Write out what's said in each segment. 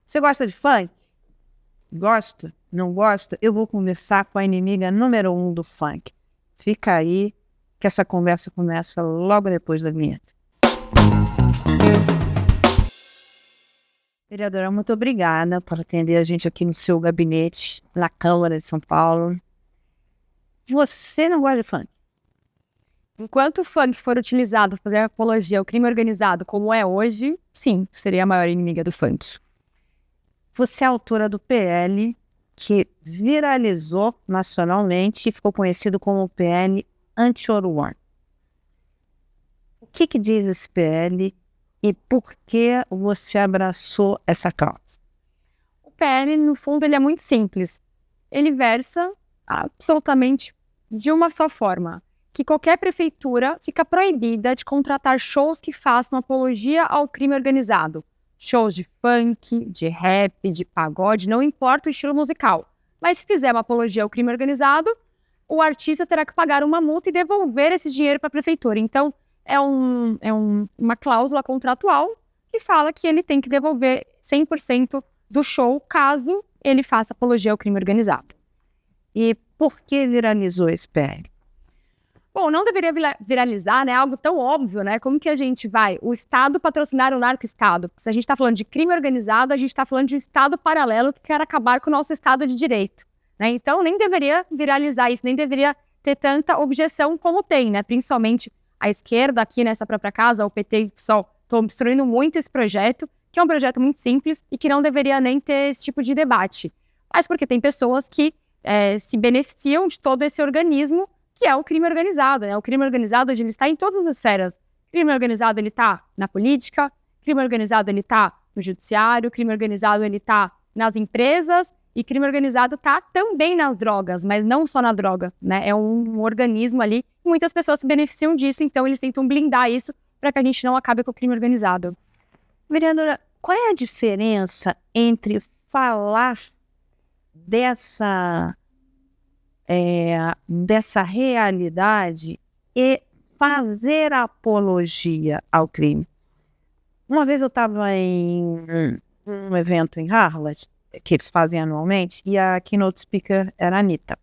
Você gosta de funk? Gosta? Não gosta? Eu vou conversar com a inimiga número 1 do funk. Fica aí, que essa conversa começa logo depois da vinheta. Vereadora, muito obrigada por atender a gente aqui no seu gabinete, na Câmara de São Paulo. Você não gosta de funk? Enquanto o funk for utilizado para fazer apologia ao crime organizado como é hoje, sim, seria a maior inimiga do funk. Você é autora do PL, que viralizou nacionalmente e ficou conhecido como o PL Anti-Oruan. O que diz esse PL e por que você abraçou essa causa? O PL, no fundo, ele é muito simples. Ele versa absolutamente de uma só forma, que qualquer prefeitura fica proibida de contratar shows que façam apologia ao crime organizado. Shows de funk, de rap, de pagode, não importa o estilo musical. Mas se fizer uma apologia ao crime organizado, o artista terá que pagar uma multa e devolver esse dinheiro para a prefeitura. Então, é uma cláusula contratual que fala que ele tem que devolver 100% do show caso ele faça apologia ao crime organizado. E por que viralizou esse PL? Bom, não deveria viralizar, né? Algo tão óbvio, né? Como que a gente vai, o Estado patrocinar o narco-Estado? Se a gente está falando de crime organizado, a gente está falando de um Estado paralelo que quer acabar com o nosso Estado de Direito, né? Então, nem deveria viralizar isso, nem deveria ter tanta objeção como tem, né? Principalmente a esquerda aqui nessa própria casa, o PT e o PSOL, estão obstruindo muito esse projeto, que é um projeto muito simples e que não deveria nem ter esse tipo de debate. Mas porque tem pessoas que se beneficiam de todo esse organismo que é o crime organizado, né? O crime organizado, ele está em todas as esferas. O crime organizado, ele está na política, o crime organizado, ele está no judiciário, o crime organizado, ele está nas empresas, e crime organizado está também nas drogas, mas não só na droga, né? É um organismo ali, e muitas pessoas se beneficiam disso, então eles tentam blindar isso para que a gente não acabe com o crime organizado. Vereadora, qual é a diferença entre falar dessa realidade e fazer apologia ao crime? Uma vez eu estava em um evento em Harvard, que eles fazem anualmente, e a keynote speaker era a Anitta.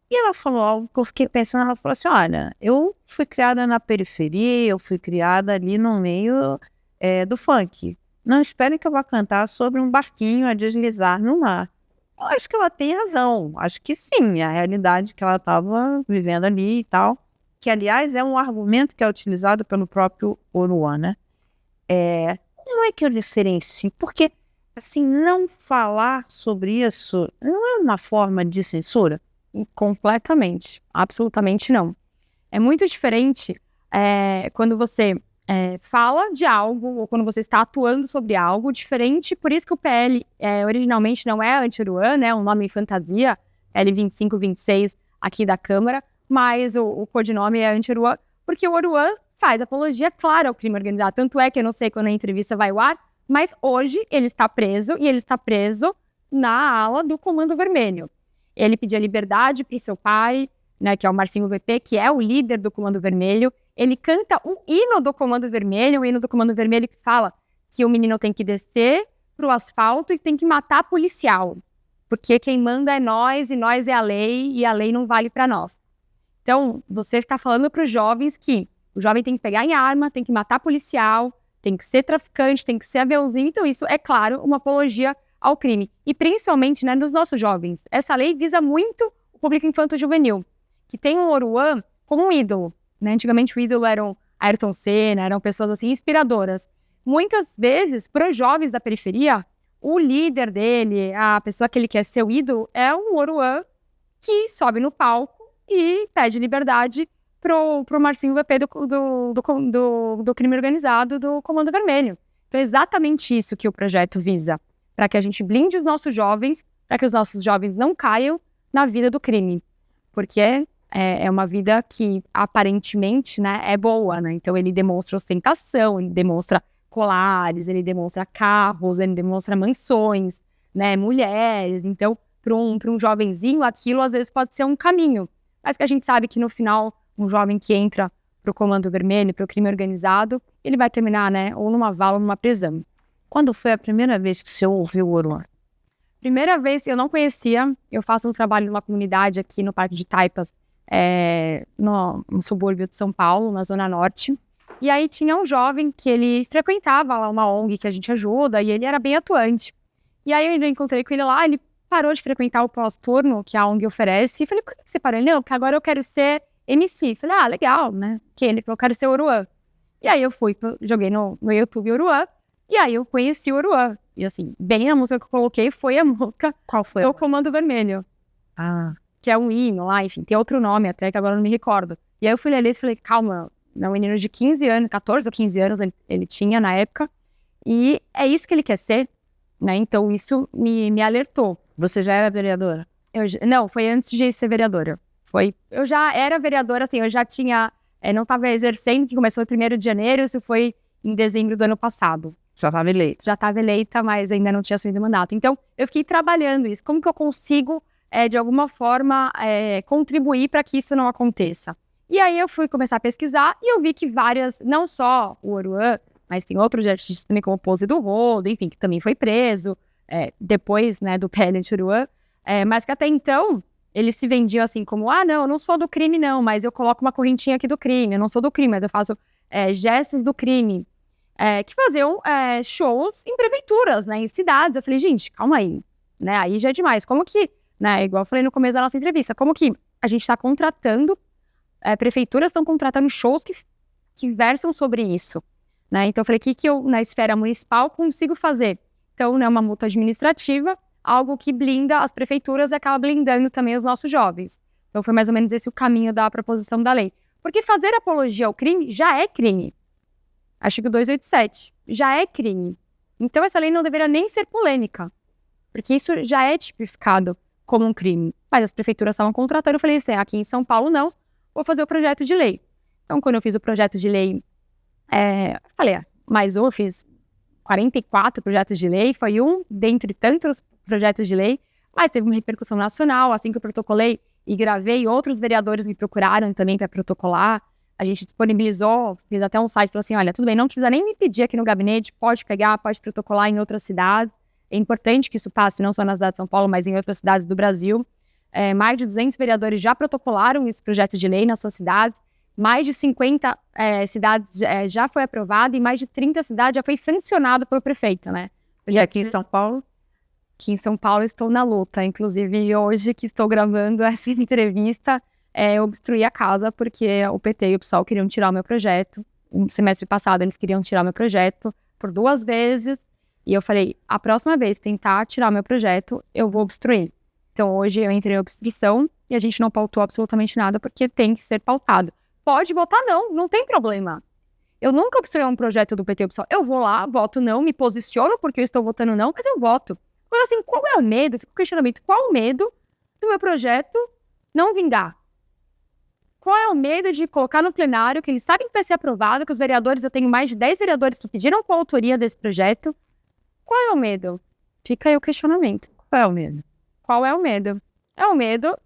E ela falou algo que eu fiquei pensando, ela falou assim, olha, eu fui criada na periferia, eu fui criada ali no meio do funk. Não esperem que eu vá cantar sobre um barquinho a deslizar no mar. Eu acho que ela tem razão, acho que sim, a realidade que ela estava vivendo ali e tal, que aliás é um argumento que é utilizado pelo próprio Oruan, né? Como é que eu diferencio? Porque, assim, não falar sobre isso não é uma forma de censura? Completamente, absolutamente não. É muito diferente quando você fala de algo ou quando você está atuando sobre algo diferente, por isso que o PL originalmente não é anti-Oruan, né, um nome em fantasia, L2526 aqui da Câmara, mas o codinome é anti-Oruan, porque o Oruan faz apologia clara ao crime organizado, tanto é que eu não sei quando a entrevista vai ao ar, mas hoje ele está preso, e ele está preso na ala do Comando Vermelho. Ele pedia liberdade para o seu pai, né, que é o Marcinho VP, que é o líder do Comando Vermelho. Ele canta o hino do Comando Vermelho, o hino do Comando Vermelho que fala que o menino tem que descer pro asfalto e tem que matar policial, porque quem manda é nós e nós é a lei e a lei não vale para nós. Então, você está falando para os jovens que o jovem tem que pegar em arma, tem que matar policial, tem que ser traficante, tem que ser aviãozinho. Então, isso é, claro, uma apologia ao crime. E principalmente, né, nos nossos jovens. Essa lei visa muito o público infanto-juvenil, que tem o Oruan como um ídolo. Né? Antigamente o ídolo eram Ayrton Senna, eram pessoas assim inspiradoras. Muitas vezes, para os jovens da periferia, o líder dele, a pessoa que ele quer ser o ídolo, é um Oruan que sobe no palco e pede liberdade pro Marcinho VP do crime organizado do Comando Vermelho. Então é exatamente isso que o projeto visa, para que a gente blinde os nossos jovens, para que os nossos jovens não caiam na vida do crime. Porque é uma vida que, aparentemente, né, é boa, né? Então, ele demonstra ostentação, ele demonstra colares, ele demonstra carros, ele demonstra mansões, né, mulheres. Então, para um jovenzinho, aquilo às vezes pode ser um caminho. Mas que a gente sabe que, no final, um jovem que entra para o Comando Vermelho, para o crime organizado, ele vai terminar, né, ou numa vala ou numa prisão. Quando foi a primeira vez que você ouviu o Oruan? Primeira vez, eu não conhecia. Eu faço um trabalho numa comunidade aqui no Parque de Taipas, no subúrbio de São Paulo, na Zona Norte. E aí tinha um jovem que ele frequentava lá uma ONG que a gente ajuda, e ele era bem atuante. E aí eu encontrei com ele lá, ele parou de frequentar o pós-turno que a ONG oferece, e falei, por que você parou? Ele, não, porque agora eu quero ser MC. Falei, legal, né? Que ele falou, eu quero ser Oruan. E aí eu joguei no YouTube Oruan, e aí eu conheci o Oruan. E assim, bem a música que eu coloquei foi a música Qual foi? do Comando Vermelho. Que é um hino lá, enfim, tem outro nome até, que agora eu não me recordo. E aí eu fui ler e falei, calma, é um menino de 15 anos, 14 ou 15 anos ele tinha na época, e é isso que ele quer ser, né? Então isso me alertou. Você já era vereadora? Não, foi antes de ser vereadora. Eu já era vereadora, assim, eu já tinha, não estava exercendo, que começou em 1º de janeiro, isso foi em dezembro do ano passado. Já estava eleita? Já estava eleita, mas ainda não tinha assumido mandato. Então, eu fiquei trabalhando isso. Como que eu consigo, de alguma forma, contribuir para que isso não aconteça? E aí eu fui começar a pesquisar e eu vi que várias, não só o Oruan, mas tem outros artistas também, como o Pose do Rodo, enfim, que também foi preso, depois, né, do PL Oruan, mas que até então, eles se vendiam assim como, não, eu não sou do crime não, mas eu coloco uma correntinha aqui do crime, eu não sou do crime, mas eu faço gestos do crime. Que faziam shows em prefeituras, né, em cidades. Eu falei, gente, calma aí, né, aí já é demais. Como que, né, igual eu falei no começo da nossa entrevista, como que a gente está contratando, prefeituras estão contratando shows que versam sobre isso, né? Então eu falei, o que eu, na esfera municipal, consigo fazer? Então, né, uma multa administrativa, algo que blinda as prefeituras e acaba blindando também os nossos jovens. Então foi mais ou menos esse o caminho da proposição da lei. Porque fazer apologia ao crime já é crime. Artigo 287, já é crime. Então essa lei não deveria nem ser polêmica, porque isso já é tipificado como um crime. Mas as prefeituras estavam contratando, eu falei assim, aqui em São Paulo não, vou fazer o projeto de lei. Então quando eu fiz o projeto de lei, falei, mais um, eu fiz 44 projetos de lei, foi um dentre tantos projetos de lei, mas teve uma repercussão nacional, assim que eu protocolei e gravei, outros vereadores me procuraram também para protocolar. A gente disponibilizou, fiz até um site, falou assim, olha, tudo bem, não precisa nem me pedir aqui no gabinete, pode pegar, pode protocolar em outras cidades. É importante que isso passe não só na cidade de São Paulo, mas em outras cidades do Brasil. Mais de 200 vereadores já protocolaram esse projeto de lei nas suas cidades. Mais de 50 cidades já foi aprovado e mais de 30 cidades já foi sancionado pelo prefeito, né? E aqui em São Paulo? Aqui em São Paulo estou na luta. Inclusive, hoje que estou gravando essa entrevista, obstruir a casa, porque o PT e o PSOL queriam tirar o meu projeto. No semestre passado, eles queriam tirar o meu projeto por 2 vezes. E eu falei, a próxima vez que tentar tirar o meu projeto, eu vou obstruir. Então, hoje eu entrei em obstrução e a gente não pautou absolutamente nada, porque tem que ser pautado. Pode votar não, não tem problema. Eu nunca obstruí um projeto do PT e o PSOL. Eu vou lá, voto não, me posiciono porque eu estou votando não, mas eu voto. Agora, assim, qual é o medo? Fica o questionamento, qual o medo do meu projeto não vingar? Qual é o medo de colocar no plenário, que eles sabem que vai ser aprovado, que os vereadores, eu tenho mais de 10 vereadores que pediram coautoria desse projeto. Qual é o medo? Fica aí o questionamento. Qual é o medo? Qual é o medo? É o medo,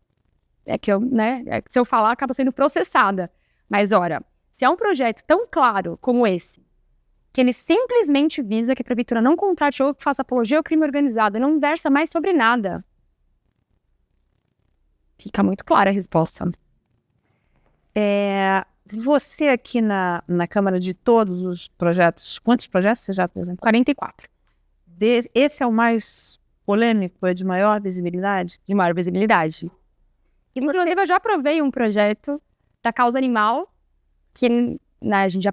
que eu, né, se eu falar, acaba sendo processada. Mas, ora, se é um projeto tão claro como esse, que ele simplesmente visa que a prefeitura não contrate ou que faça apologia ao crime organizado, não versa mais sobre nada. Fica muito clara a resposta. Você aqui na Câmara, de todos os projetos, quantos projetos você já apresentou? 44. Esse é o mais polêmico, é de maior visibilidade? De maior visibilidade. Inclusive, eu já aprovei um projeto da causa animal, que, né, a gente já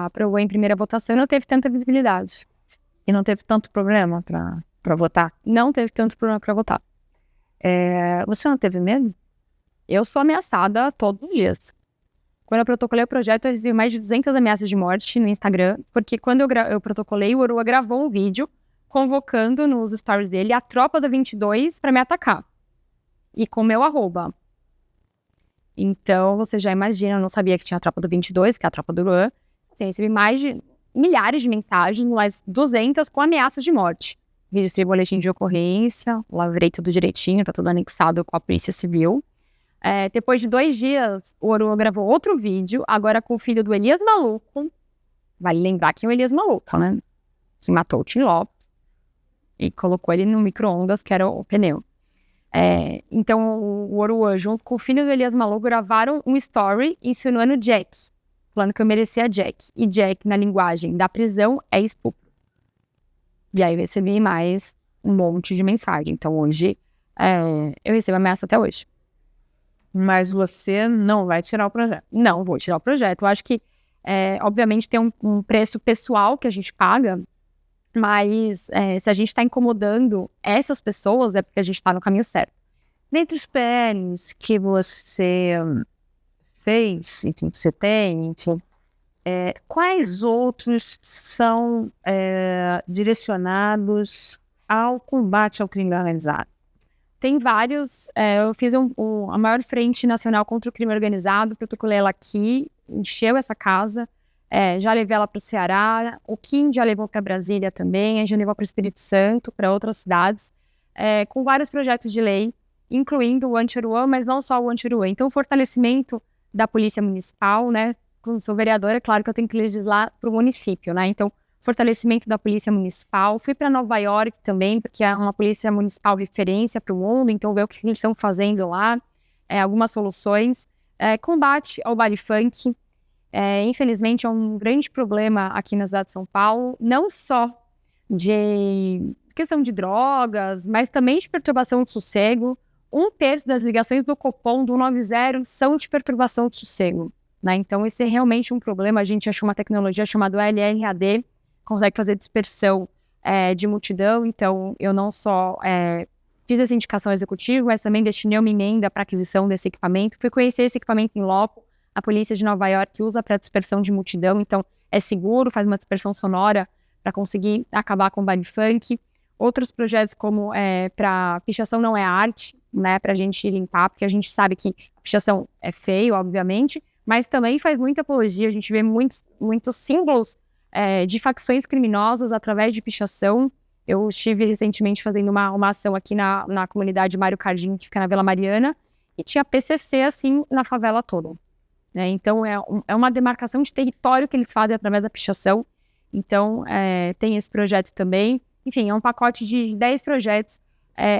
aprovou em primeira votação e não teve tanta visibilidade. E não teve tanto problema para votar? Não teve tanto problema para votar. Você não teve medo? Eu sou ameaçada todos os dias. Quando eu protocolei o projeto, eu recebi mais de 200 ameaças de morte no Instagram, porque quando eu protocolei, o Oruan gravou um vídeo convocando nos stories dele a tropa do 22 para me atacar. E com meu @. Então, você já imagina, eu não sabia que tinha a tropa do 22, que é a tropa do Oruan. Assim, eu recebi mais de milhares de mensagens, mais 200 com ameaças de morte. Registrei boletim de ocorrência, lavrei tudo direitinho, tá tudo anexado com a Polícia Civil. Depois de 2 dias, o Oruan gravou outro vídeo, agora com o filho do Elias Maluco. Vale lembrar que é o Elias Maluco, né? que matou o Tim Lopes e colocou ele no micro-ondas, que era o pneu. Então, o Oruan, junto com o filho do Elias Maluco, gravaram um story insinuando Jack, falando que eu merecia Jack. E Jack, na linguagem da prisão, é estupro. E aí eu recebi mais um monte de mensagem. Então, hoje, eu recebo ameaça até hoje. Mas você não vai tirar o projeto? Não, vou tirar o projeto. Eu acho que, obviamente, tem um preço pessoal que a gente paga, mas se a gente está incomodando essas pessoas, é porque a gente está no caminho certo. Dentre os PLs que você fez, enfim, que você tem, enfim, quais outros são direcionados ao combate ao crime organizado? Tem vários. Eu fiz a maior frente nacional contra o crime organizado, protocolei ela aqui, encheu essa casa. Já levei ela para o Ceará, o Kim já levou para Brasília também, a gente já levou para o Espírito Santo, para outras cidades, com vários projetos de lei, incluindo o Anti-Oruan, mas não só o Anti-Oruan. Então, o fortalecimento da Polícia Municipal, né? Como sou vereadora, é claro que eu tenho que legislar para o município, né? Então, fortalecimento da Polícia Municipal. Fui para Nova York também, porque é uma Polícia Municipal referência para o mundo, então ver o que eles estão fazendo lá, algumas soluções. Combate ao baile funk. Infelizmente, é um grande problema aqui na cidade de São Paulo, não só de questão de drogas, mas também de perturbação de sossego. 1/3 das ligações do Copom, do 190, são de perturbação de sossego, né? Então, esse é realmente um problema. A gente achou uma tecnologia chamada LRAD, consegue fazer dispersão de multidão. Então, eu não só fiz essa indicação executiva, mas também destinei uma emenda para aquisição desse equipamento. Fui conhecer esse equipamento em loco. A polícia de Nova York usa para dispersão de multidão, então é seguro, faz uma dispersão sonora para conseguir acabar com o baile funk. Outros projetos como para pichação não é arte, né, para a gente limpar, porque a gente sabe que a pichação é feio, obviamente, mas também faz muita apologia. A gente vê muitos símbolos de facções criminosas através de pichação. Eu estive recentemente fazendo uma ação aqui na comunidade Mário Cardim, que fica na Vila Mariana, e tinha PCC assim na favela toda. Então, é uma demarcação de território que eles fazem através da pichação. Então, tem esse projeto também. Enfim, é um pacote de 10 projetos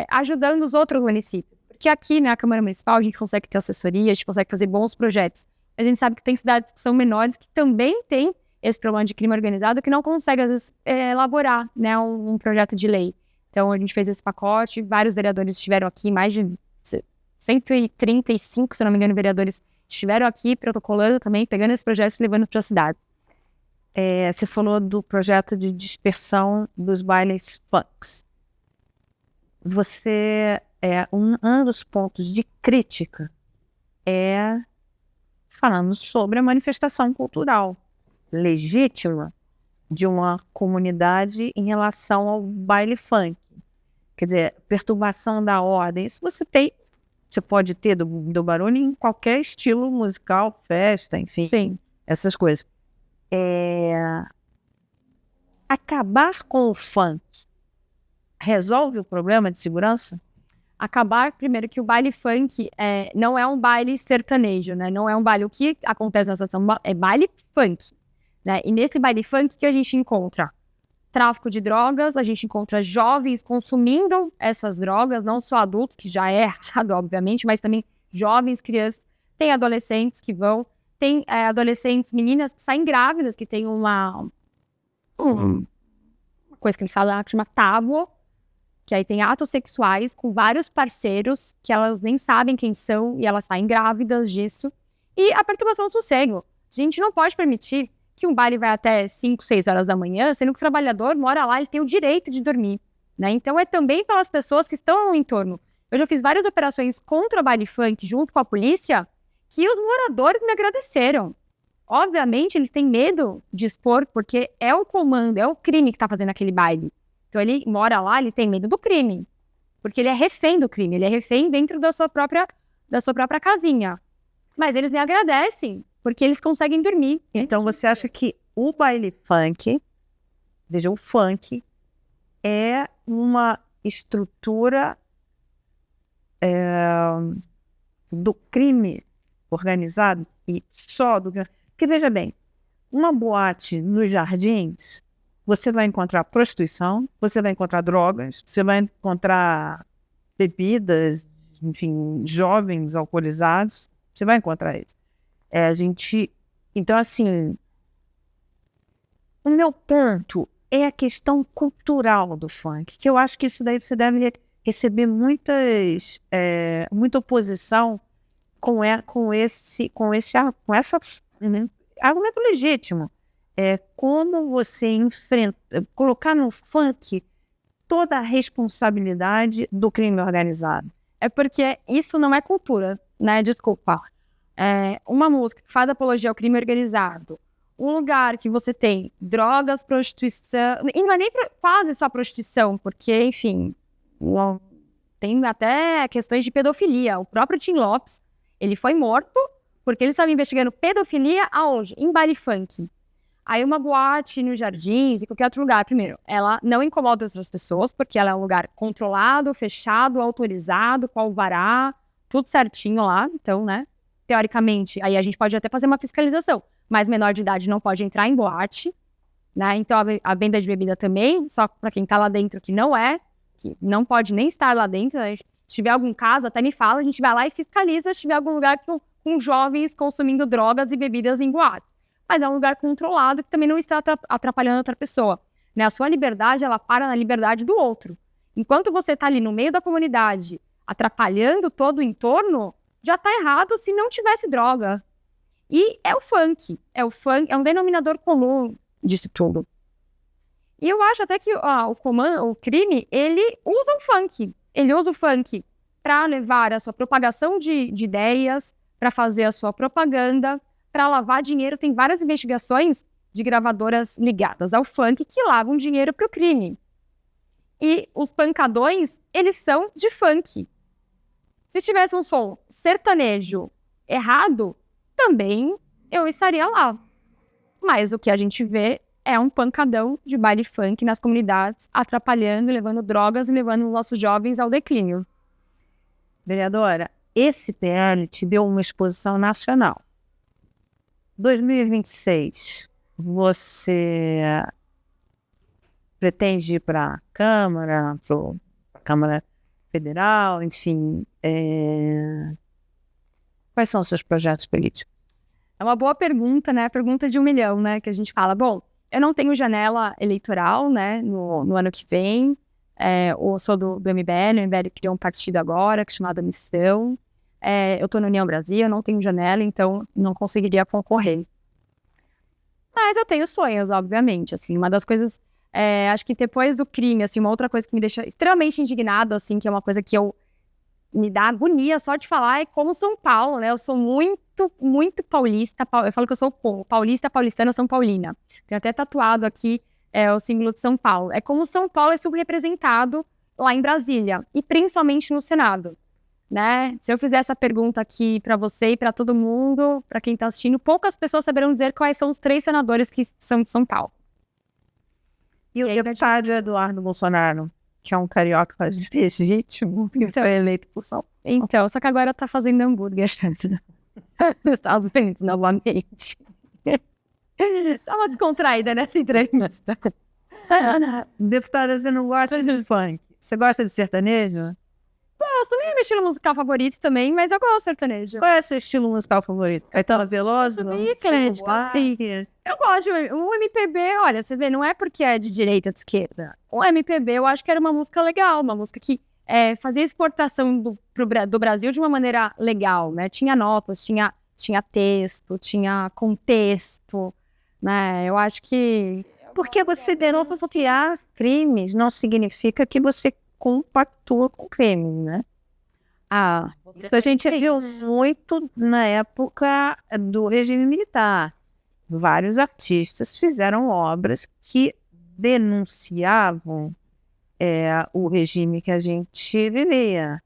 ajudando os outros municípios. Porque aqui na Câmara Municipal a gente consegue ter assessoria, a gente consegue fazer bons projetos. Mas a gente sabe que tem cidades que são menores que também têm esse problema de crime organizado, que não conseguem, às vezes, elaborar, né, um projeto de lei. Então, a gente fez esse pacote, vários vereadores estiveram aqui, mais de 135, se não me engano, vereadores estiveram aqui protocolando também, pegando esses projetos e levando para a cidade. Você falou do projeto de dispersão dos bailes funks. Um dos pontos de crítica falando sobre a manifestação cultural legítima de uma comunidade em relação ao baile funk. Quer dizer, perturbação da ordem. Isso você pode ter do barulho em qualquer estilo musical, festa, enfim. Sim. Essas coisas. Acabar com o funk resolve o problema de segurança? Acabar, primeiro, que o baile funk não é um baile sertanejo, né? Não é um baile. O que acontece na situação é baile funk, né? E nesse baile funk que a gente encontra tráfico de drogas, a gente encontra jovens consumindo essas drogas, não só adultos, que já é achado, obviamente, mas também jovens, crianças. Tem adolescentes que vão, tem adolescentes, meninas que saem grávidas, que tem uma coisa que eles falam que chama tábua, que aí tem atos sexuais com vários parceiros que elas nem sabem quem são e elas saem grávidas disso. E a perturbação do sossego. A gente não pode permitir que um baile vai até 5, 6 horas da manhã, sendo que o trabalhador mora lá, ele tem o direito de dormir, né? Então é também pelas pessoas que estão no entorno. Eu já fiz várias operações contra o baile funk junto com a polícia, que os moradores me agradeceram. Obviamente, eles têm medo de expor, porque é o comando, é o crime que está fazendo aquele baile. Então ele mora lá, ele tem medo do crime, porque ele é refém do crime, ele é refém dentro da sua própria casinha. Mas eles me agradecem, porque eles conseguem dormir. Então você acha que o baile funk, veja, o funk é uma estrutura do crime organizado e só do... Porque veja bem, uma boate nos Jardins você vai encontrar prostituição, você vai encontrar drogas, você vai encontrar bebidas, enfim, jovens alcoolizados, você vai encontrar isso. Então, assim, o meu ponto é a questão cultural do funk, que eu acho que isso daí você deve receber muita oposição com esse argumento legítimo. Como você colocar no funk toda a responsabilidade do crime organizado. É porque isso não é cultura, né? Desculpa. Uma música que faz apologia ao crime organizado, um lugar que você tem drogas, prostituição, e não é nem quase só prostituição, porque, enfim, tem até questões de pedofilia. O próprio Tim Lopes, ele foi morto porque ele estava investigando pedofilia aonde? Em baile funk. Aí uma boate nos Jardins, em qualquer outro lugar, primeiro, ela não incomoda outras pessoas, porque ela é um lugar controlado, fechado, autorizado, com alvará, tudo certinho lá, então, né? Teoricamente, aí a gente pode até fazer uma fiscalização, mas menor de idade não pode entrar em boate, né? Então a venda de bebida também, só para quem tá lá dentro que não pode nem estar lá dentro, né? Se tiver algum caso, até me fala, a gente vai lá e fiscaliza se tiver algum lugar com jovens consumindo drogas e bebidas em boates. Mas é um lugar controlado que também não está atrapalhando outra pessoa, né? A sua liberdade, ela para na liberdade do outro. Enquanto você tá ali no meio da comunidade, atrapalhando todo o entorno, já tá errado se não tivesse droga. E é o funk, é um denominador comum disso tudo. E eu acho até que o crime, ele usa o funk para levar a sua propagação de ideias, para fazer a sua propaganda, para lavar dinheiro. Tem várias investigações de gravadoras ligadas ao funk que lavam dinheiro para o crime. E os pancadões, eles são de funk. Se tivesse um som sertanejo errado, também eu estaria lá. Mas o que a gente vê é um pancadão de baile funk nas comunidades, atrapalhando, levando drogas e levando os nossos jovens ao declínio. Vereadora, esse PL te deu uma exposição nacional. 2026, você pretende ir para a Câmara Federal, enfim, quais são os seus projetos políticos? É uma boa pergunta, né? Pergunta de 1 milhão, né? Que a gente fala, bom, eu não tenho janela eleitoral, né? No ano que vem, eu sou do MBL, o MBL criou um partido agora, que é chamado Missão. Eu tô na União Brasil, eu não tenho janela, então não conseguiria concorrer. Mas eu tenho sonhos, obviamente, assim, uma das coisas, acho que depois do crime, assim, uma outra coisa que me deixa extremamente indignada, assim, que é uma coisa que me dá agonia só de falar, é como São Paulo, né? Eu sou muito, muito paulista, eu falo que eu sou paulistana, São Paulina. Tenho até tatuado aqui o símbolo de São Paulo. É como São Paulo é subrepresentado lá em Brasília, e principalmente no Senado, né? Se eu fizer essa pergunta aqui para você e para todo mundo, para quem tá assistindo, poucas pessoas saberão dizer quais são os 3 senadores que são de São Paulo. E o deputado Eduardo Bolsonaro, que é um carioca legítimo, que foi eleito por São Paulo. Então, só que agora tá fazendo hambúrguer nos Estados Unidos novamente. Dá uma descontraída nessa entrevista. Deputada, você não gosta de funk? Você gosta de sertanejo? Gosto, nem é meu estilo musical favorito também, mas eu gosto de sertanejo. Qual é o seu estilo musical favorito? Caetano Veloso? Bem eclética, sim. Eu gosto. O MPB, olha, você vê, não é porque é de direita ou de esquerda. O MPB, eu acho que era uma música legal, uma música que fazia exportação do Brasil de uma maneira legal, né? Tinha notas, tinha texto, tinha contexto, né? Eu acho que... Porque você denunciar crimes não significa que você compactua com crimes, né? Isso a gente viu muito na época do regime militar. Vários artistas fizeram obras que denunciavam o regime que a gente vivia,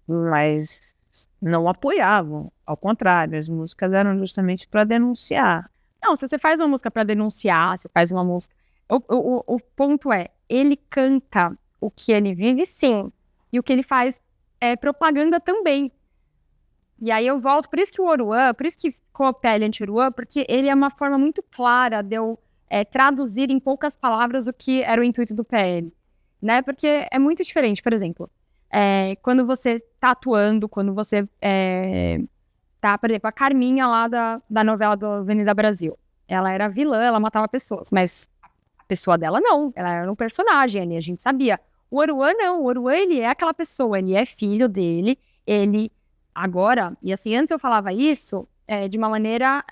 mas não apoiavam. Ao contrário, as músicas eram justamente para denunciar. Não, se você faz uma música para denunciar, você faz uma música... O ponto é, ele canta o que ele vive, sim. E o que ele faz é propaganda também. E aí eu volto, por isso que o Oruan, por isso que ficou a pele anti-Oruan, porque ele é uma forma muito clara de eu traduzir em poucas palavras o que era o intuito do PL, né? Porque é muito diferente, por exemplo, quando você tá atuando, quando você tá, por exemplo, a Carminha lá da novela do Avenida Brasil. Ela era vilã, ela matava pessoas, mas a pessoa dela não, ela era um personagem ali, a gente sabia. O Oruan não, o Oruan ele é aquela pessoa, ele é filho dele, ele agora, e assim, antes eu falava isso de uma maneira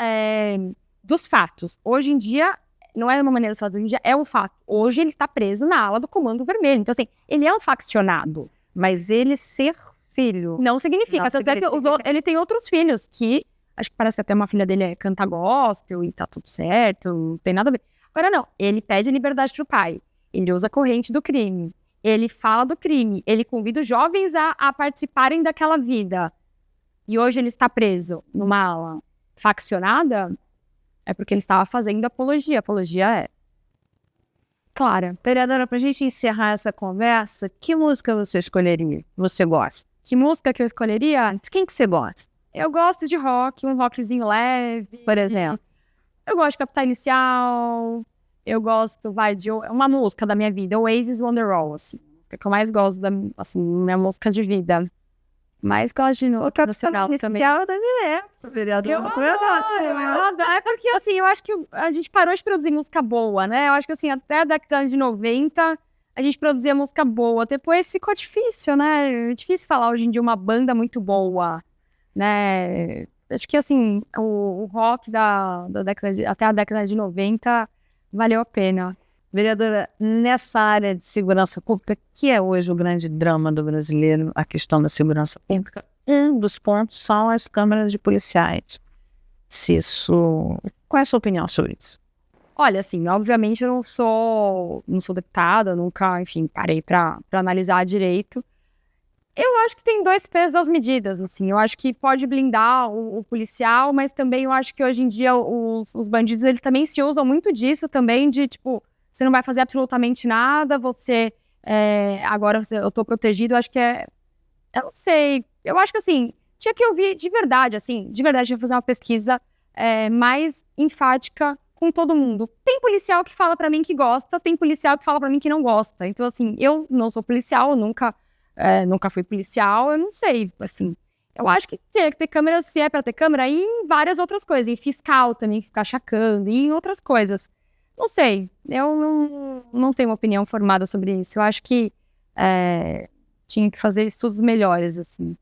dos fatos. Hoje em dia, não é uma maneira só, hoje em dia é um fato. Hoje ele está preso na ala do Comando Vermelho, então assim, ele é um faccionado. Mas ele ser filho... Não significa, Não significa. ele tem outros filhos que, acho que parece que até uma filha dele canta gospel e tá tudo certo, não tem nada a ver. Agora não, ele pede liberdade pro pai, ele usa a corrente do crime, ele fala do crime, ele convida os jovens a participarem daquela vida. E hoje ele está preso numa ala faccionada, é porque ele estava fazendo apologia. Apologia é clara. Vereadora, pra gente encerrar essa conversa, que música você escolheria? Você gosta? Que música que eu escolheria? De quem que você gosta? Eu gosto de rock, um rockzinho leve. Por exemplo? Eu gosto de Capital Inicial. Eu gosto, de uma música da minha vida, Oasis Wonderwall, assim. A música que eu mais gosto, minha música de vida. Mas gosto de O Capital nacional também. Inicial da minha época, vereadora. Eu adoro. É porque, assim, eu acho que a gente parou de produzir música boa, né? Eu acho que, assim, até a década de 90, a gente produzia música boa. Depois ficou difícil, né? É difícil falar hoje em dia uma banda muito boa, né? Acho que, assim, o rock até a década de 90 valeu a pena. Vereadora, nessa área de segurança pública, que é hoje o grande drama do brasileiro, a questão da segurança pública, um dos pontos são as câmaras de policiais. Qual é a sua opinião sobre isso? Olha, assim, obviamente eu não sou deputada, nunca, enfim, parei para analisar direito. Eu acho que tem dois pesos das medidas, assim. Eu acho que pode blindar o policial, mas também eu acho que hoje em dia os bandidos, eles também se usam muito disso também, de, tipo, você não vai fazer absolutamente nada, agora eu tô protegido, eu acho que eu não sei, eu acho que assim, tinha que ouvir de verdade, tinha que fazer uma pesquisa mais enfática com todo mundo. Tem policial que fala pra mim que gosta, tem policial que fala pra mim que não gosta, então assim, eu não sou policial, eu nunca fui policial, eu não sei, assim, eu acho que teria que ter câmera, se é pra ter câmera, em várias outras coisas, em fiscal também, ficar checando, e em outras coisas. Não sei, eu não tenho uma opinião formada sobre isso. Eu acho que tinha que fazer estudos melhores, assim.